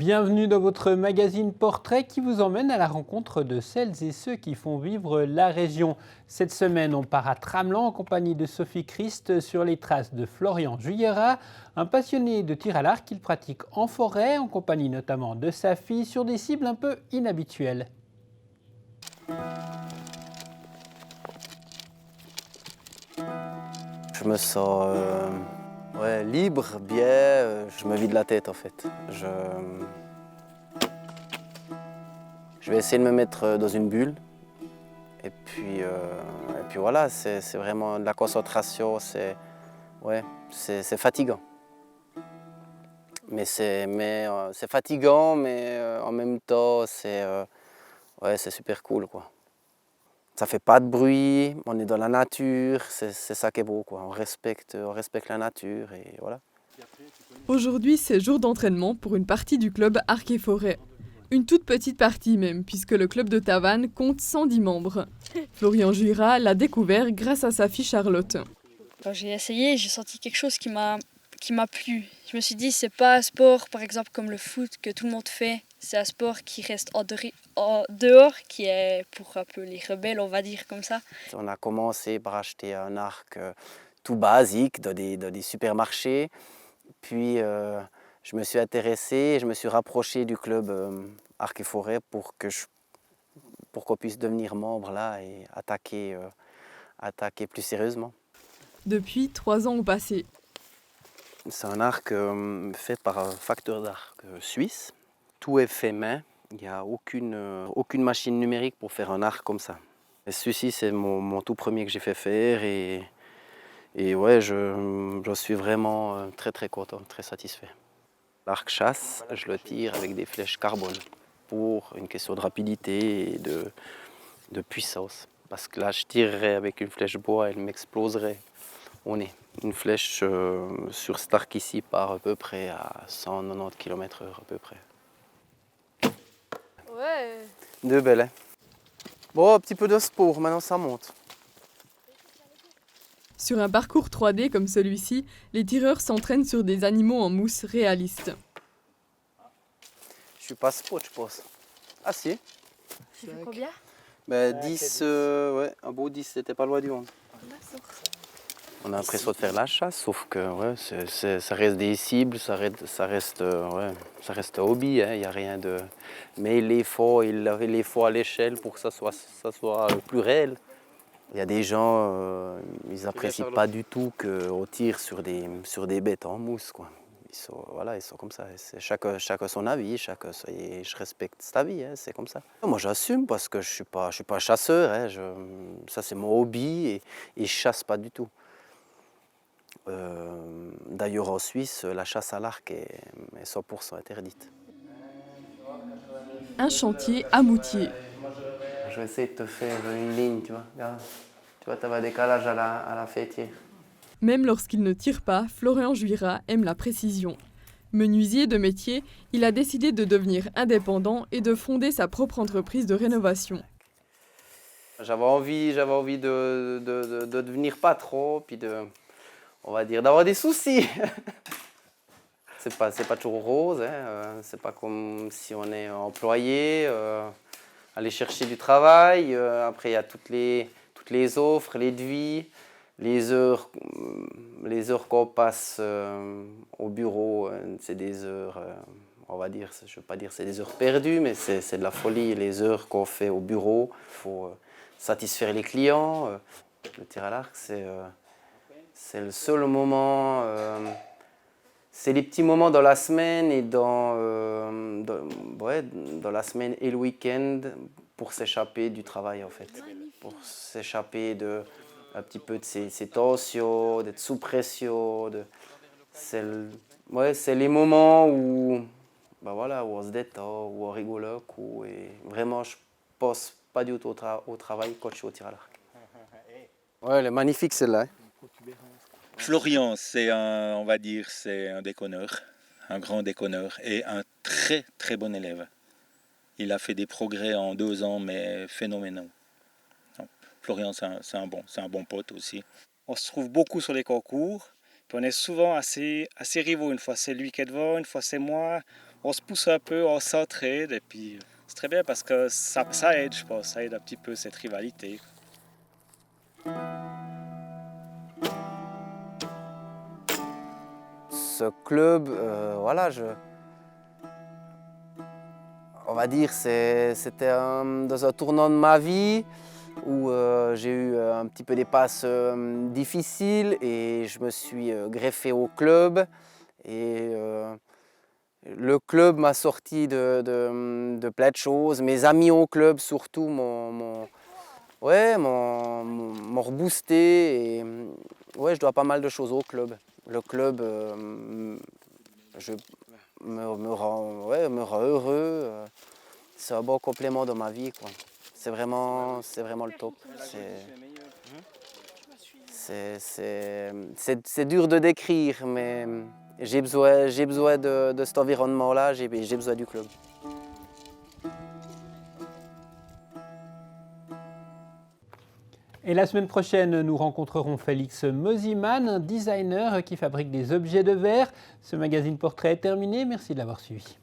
Bienvenue dans votre magazine Portrait qui vous emmène à la rencontre de celles et ceux qui font vivre la région. Cette semaine, on part à Tramelan en compagnie de Sophie Christ sur les traces de Florian Juillera, un passionné de tir à l'arc qu'il pratique en forêt, en compagnie notamment de sa fille, sur des cibles un peu inhabituelles. Je me sens libre, bien, je me vide la tête en fait. Je vais essayer de me mettre dans une bulle et puis voilà, c'est vraiment de la concentration, c'est fatigant. C'est fatigant, mais en même temps c'est super cool quoi. Ça fait pas de bruit, on est dans la nature, c'est ça qui est beau quoi. On respecte la nature et voilà. Aujourd'hui, c'est jour d'entraînement pour une partie du club Arc et Forêt. Une toute petite partie même, puisque le club de Tavannes compte 110 membres. Florian Juillera l'a découvert grâce à sa fille Charlotte. Quand j'ai essayé, j'ai senti quelque chose qui m'a plu. Je me suis dit, c'est pas un sport, par exemple, comme le foot que tout le monde fait. C'est un sport qui reste en dehors, qui est pour un peu les rebelles, on va dire comme ça. On a commencé par acheter un arc tout basique dans des supermarchés. Puis je me suis intéressé, je me suis rapproché du club Arc et Forêt pour qu'on puisse devenir membre là et attaquer plus sérieusement. Depuis 3 ans au passé. C'est un arc fait par un facteur d'arc suisse. Tout est fait main, il n'y a aucune machine numérique pour faire un arc comme ça. Et celui-ci, c'est mon tout premier que j'ai fait faire et ouais, je suis vraiment très très content, très satisfait. L'arc chasse, je le tire avec des flèches carbone pour une question de rapidité et de puissance. Parce que là, je tirerais avec une flèche bois, elle m'exploserait au nez. Une flèche sur cet arc ici part à peu près à 190 km/h à peu près. Ouais. Deux belles, hein. Bon, un petit peu de sport, maintenant ça monte. Sur un parcours 3D comme celui-ci, les tireurs s'entraînent sur des animaux en mousse réalistes. Je suis pas sport, je pense. Ah si. Tu fais combien? 10, ouais, un beau 10, c'était pas loin du monde. On a l'impression de faire la chasse, sauf que ça reste des cibles, ça reste un hobby, hein, y a rien de... Mais il faut à l'échelle pour que ça soit plus réel. Il y a des gens, ils n'apprécient pas du tout qu'on tire sur des bêtes en mousse, quoi. Ils sont comme ça. Chacun son avis, et je respecte cet avis, hein, c'est comme ça. Moi j'assume parce que je suis pas chasseur, hein, ça c'est mon hobby et je chasse pas du tout. D'ailleurs en Suisse, la chasse à l'arc est 100% interdite. Un chantier à Moutier. Je vais essayer de te faire une ligne, tu vois. Regarde. Tu vois, tu as un décalage à la fêtière. Même lorsqu'il ne tire pas, Florian Juillera aime la précision. Menuisier de métier, il a décidé de devenir indépendant et de fonder sa propre entreprise de rénovation. J'avais envie de devenir patron, puis on va dire, d'avoir des soucis. C'est pas toujours rose, hein. C'est pas comme si on est employé, aller chercher du travail. Après, il y a toutes les offres, les devis, les heures qu'on passe au bureau. C'est des heures, on va dire, je ne veux pas dire c'est des heures perdues, mais c'est de la folie. Les heures qu'on fait au bureau, il faut satisfaire les clients. Le tir à l'arc, c'est le seul moment, c'est les petits moments dans la semaine et dans la semaine et le week-end pour s'échapper du travail en fait. Pour s'échapper un petit peu de ces tensions, d'être sous pression. C'est les moments où on se détend, où on rigole un coup. Et vraiment, je pense pas du tout au travail quand je suis au tir à l'arc. Ouais, elle est magnifique celle-là. Hein. Florian, on va dire, c'est un déconneur, un grand déconneur et un très très bon élève. Il a fait des progrès en 2 ans, mais phénoménaux. Donc, Florian, c'est un bon pote aussi. On se trouve beaucoup sur les concours, puis on est souvent assez rivaux. Une fois c'est lui qui est devant, une fois c'est moi. on se pousse un peu, on s'entraide et puis c'est très bien parce que ça aide, je pense, ça aide un petit peu cette rivalité. Ce club, voilà, on va dire c'était dans un tournant de ma vie où j'ai eu un petit peu des passes difficiles et je me suis greffé au club. Et le club m'a sorti de plein de choses. Mes amis au club surtout m'ont reboosté. Et, ouais, je dois pas mal de choses au club. Le club me rend heureux. C'est un bon complément dans ma vie, quoi. C'est vraiment le top. C'est dur de décrire, mais j'ai besoin de cet environnement-là, j'ai besoin du club. Et la semaine prochaine, nous rencontrerons Félix Mosiman, un designer qui fabrique des objets de verre. Ce magazine portrait est terminé. Merci de l'avoir suivi.